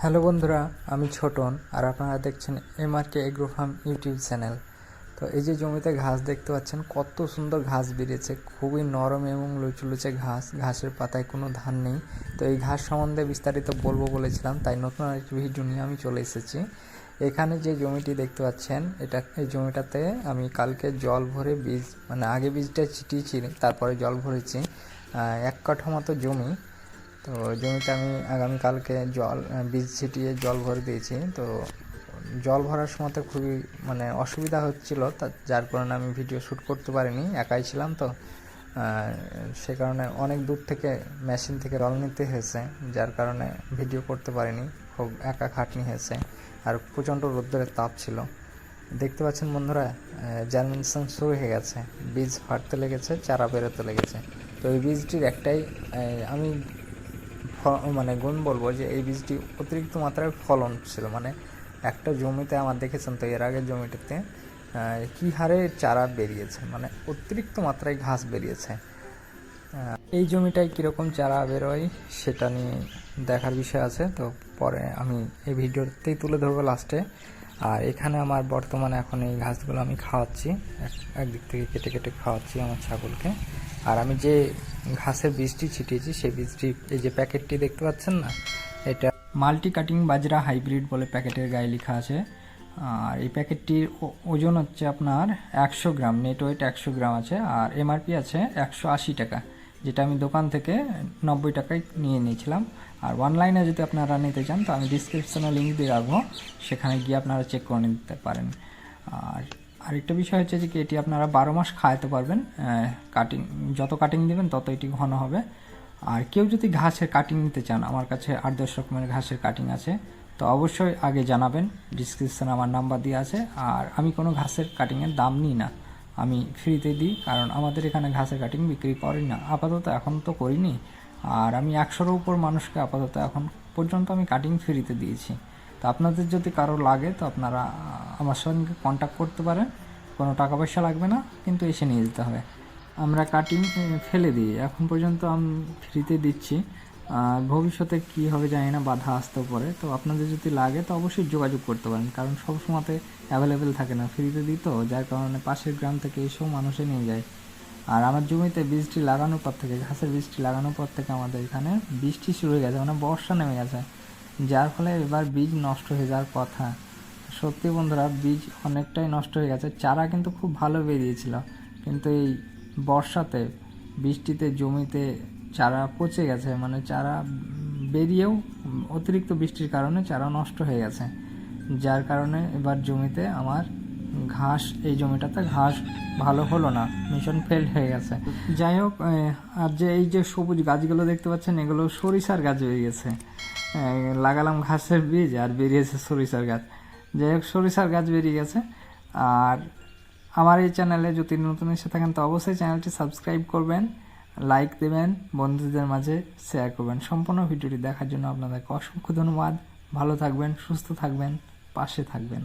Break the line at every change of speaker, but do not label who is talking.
Hello বন্ধুরা, আমি ছোটন আর আপনারা দেখছেন এমআরকে এগ্রো ফার্ম ইউটিউব চ্যানেল। তো এই যে জমিতে ঘাস দেখতে পাচ্ছেন, কত সুন্দর ঘাস বেরিয়েছে, খুবই নরম এবং লুচুলুচে ঘাস, ঘাসের পাতায় কোনো ধান নেই। তো এই ঘাস সম্বন্ধে বিস্তারিত বলবো বলেছিলাম, তাই নতুন আরেকটি ভিডিও নিয়ে আমি চলে এসেছি। এখানে যে জমিটি দেখতে পাচ্ছেন, এই জমিটাতে আমি কালকে জল ভরে বীজ আগে বীজটা ছিটিয়েছি, তারপরে জল ভরেছি। 1 কাঠা মতো জমি। তো জমিতে আমি আগামীকালকে বীজ ছিটিয়ে জল ভরে দিয়েছি। তো জল ভরার সময় তো খুবই অসুবিধা হচ্ছিল, যার কারণে আমি ভিডিও শ্যুট করতে পারিনি, একাই ছিলাম। তো সে কারণে অনেক দূর থেকে মেশিন থেকে জল নিতে হয়েছে, যার কারণে ভিডিও করতে পারিনি, খুব একা খাটনি হয়েছে। আর প্রচণ্ড রোদ্রের তাপ ছিল। দেখতে পাচ্ছেন বন্ধুরা, জার্মিনেশন শুরু হয়ে গেছে, বীজ ফাটতে লেগেছে, চারা বেরোতে লেগেছে। তো এই বীজটির একটাই আমি গুণ বলবো যে এই বীজটি অতিরিক্ত মাত্রায় ফলন ছিল। একটা জমিতে আমার দেখেছেন তো, এর আগের জমিটাতে কী হারে চারা বেরিয়েছে, অতিরিক্ত মাত্রায় ঘাস বেরিয়েছে। এই জমিটায় কীরকম চারা বেরোয় সেটা নিয়ে দেখার বিষয় আছে, তো পরে আমি এই ভিডিওতেই তুলে ধরবো লাস্টে। আর এখানে আমার বর্তমানে এখন এই ঘাসগুলো আমি খাওয়াচ্ছি, একদিক থেকে কেটে কেটে খাওয়াচ্ছি আমার ছাগলকে। আর আমি যে ঘাসের বীজটি ছিটিয়েছি, সেই বীজটি, এই যে প্যাকেটটি দেখতে পাচ্ছেন না, এটা মাল্টি কাটিং বাজরা হাইব্রিড বলে প্যাকেটের গায়ে লেখা আছে। আর এই প্যাকেটটির ওজন হচ্ছে আপনার 100 গ্রাম, নেট ওয়েট 100 গ্রাম আছে। আর এমআরপি আছে 180 টাকা, যেটা আমি দোকান থেকে 90 টাকায় নিয়ে নিয়েছিলাম। আর অনলাইনে যদি আপনারা নিতে চান, তো আমি ডিসক্রিপশনে লিঙ্ক দিয়ে রাখবো, সেখানে গিয়ে আপনারা চেক করে নিতে পারেন। আর আরেকটা বিষয় হচ্ছে যে এটি আপনারা 12 মাস খাওয়াতে পারবেন। যত কাটিং দেবেন তত এটি ঘন হবে। আর কেউ যদি ঘাসের কাটিং নিতে চান, আমার কাছে 8-10 রকমের ঘাসের কাটিং আছে, তো অবশ্যই আগে জানাবেন, ডিসক্রিপশনে আমার নাম্বার দেওয়া আছে। আর আমি কোনো ঘাসের কাটিংয়ের দাম নিই না, আমি ফ্রিতে দিই, কারণ আমাদের এখানে ঘাসের কাটিং বিক্রি করি না, আপাতত এখন তো করিনি। আর আমি 100-এর উপর মানুষকে আপাতত এখন পর্যন্ত আমি কাটিং ফ্রিতে দিয়েছি। তো আপনাদের যদি কারো লাগে, তো আপনারা আমার সঙ্গে কন্ট্যাক্ট করতে পারেন, কোনো টাকা পয়সা লাগবে না, কিন্তু এসে নিয়ে যেতে হবে। আমরা কাটিং ফেলে দিই, এখন পর্যন্ত আমি ফ্রিতে দিচ্ছি। ভবিষ্যতে কি হবে জানি না, বাধা আসতেও পারে। তো আপনাদের যদি লাগে তো অবশ্যই যোগাযোগ করতে পারেন, কারণ সব সময়তে অ্যাভেলেবেল থাকে না, ফ্রিতে দিই তো, যার কারণে পাশের গ্রাম থেকে এসেও মানুষে নিয়ে যায়। আর আমার জমিতে বীজটি লাগানোর পর থেকে, ঘাসের বীজটি লাগানোর পর থেকে আমাদের এখানে বৃষ্টি শুরু হয়ে গেছে, বর্ষা নেমে গেছে, যার ফলে এবার বীজ নষ্ট হয়ে যাওয়ার কথা। সত্যি বন্ধুরা, বীজ অনেকটাই নষ্ট হয়ে গেছে। চারা কিন্তু খুব ভালো বেরিয়েছিল, কিন্তু এই বর্ষাতে, বৃষ্টিতে জমিতে চারা পচে গেছে, চারা বেরিয়েও অতিরিক্ত বৃষ্টির কারণে চারা নষ্ট হয়ে গেছে, যার কারণে এবার জমিতে আমার এই জমিটাতে ঘাস ভালো হলো না, মিশন ফেল হয়ে গেছে। যাই হোক, আর এই যে সবুজ গাছগুলো দেখতে পাচ্ছেন, এগুলো সরিষার গাছ বেরিয়েছে। লাগালাম ঘাসের বীজ আর বেরিয়েছে সরিষার গাছ। যাই হোক, সরিষার গাছ বেরিয়ে গেছে। আর আমার এই চ্যানেলে যদি নতুন এসে থাকেন, তো অবশ্যই চ্যানেলটি সাবস্ক্রাইব করবেন, লাইক দেবেন, বন্ধুদের মাঝে শেয়ার করবেন। সম্পূর্ণ ভিডিওটি দেখার জন্য আপনাদেরকে অসংখ্য ধন্যবাদ। ভালো থাকবেন, সুস্থ থাকবেন, পাশে থাকবেন।